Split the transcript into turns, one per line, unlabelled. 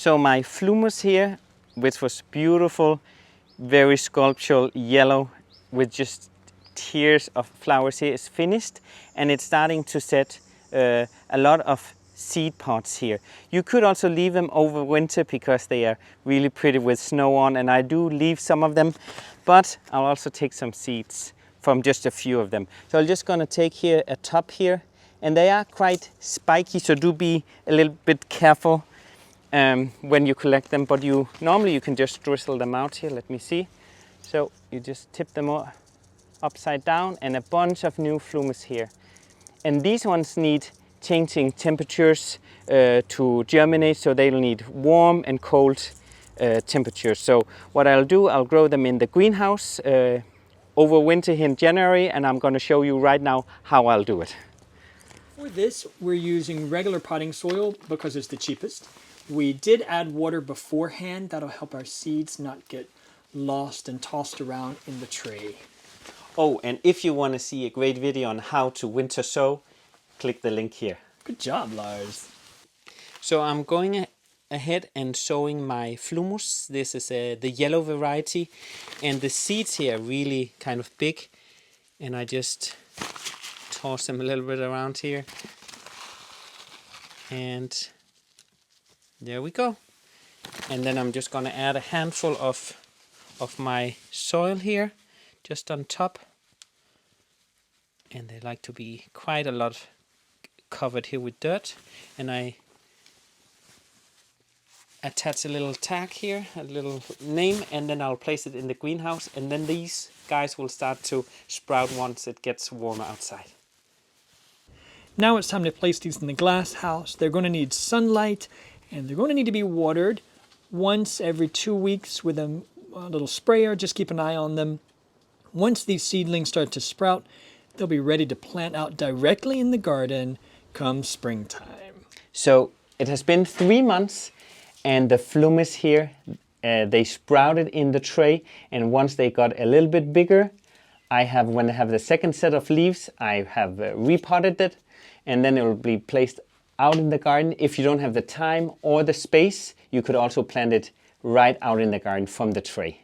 So my Phlomis here, which was beautiful, very sculptural yellow with just tiers of flowers here, is finished, and it's starting to set a lot of seed pods here. You could also leave them over winter because they are really pretty with snow on, and I do leave some of them, but I'll also take some seeds from just a few of them. So I'm just gonna take here a top here, and they are quite spiky, so do be a little bit careful when you collect them, but normally you can just drizzle them out here. Let me see. So you just tip them upside down, and a bunch of new Phlomis here. And these ones need changing temperatures to germinate, so they'll need warm and cold temperatures. So what I'll do, I'll grow them in the greenhouse over winter here in January, and I'm going to show you right now how I'll do it.
For this, we're using regular potting soil because it's the cheapest. We did add water beforehand. That'll help our seeds not get lost and tossed around in the tray.
Oh, and if you want to see a great video on how to winter sow, click the link here.
Good job, Lars.
So I'm going ahead and sowing my Phlomis. This is the yellow variety, and the seeds here are really kind of big, and I just toss them a little bit around here, and there we go. And then I'm just going to add a handful of my soil here just on top, and they like to be quite a lot covered here with dirt, and I attach a little tag here, a little name, and then I'll place it in the greenhouse, and then these guys will start to sprout once it gets warmer outside.
Now it's time to place these in the glass house. They're going to need sunlight, and they're going to need to be watered once every 2 weeks with a little sprayer. Just keep an eye on them. Once these seedlings start to sprout, they'll be ready to plant out directly in the garden come springtime.
So it has been 3 months, and the Phlomis here, they sprouted in the tray, and once they got a little bit bigger, when I have the second set of leaves, I have repotted it, and then it will be placed out in the garden. If you don't have the time or the space, you could also plant it right out in the garden from the tray.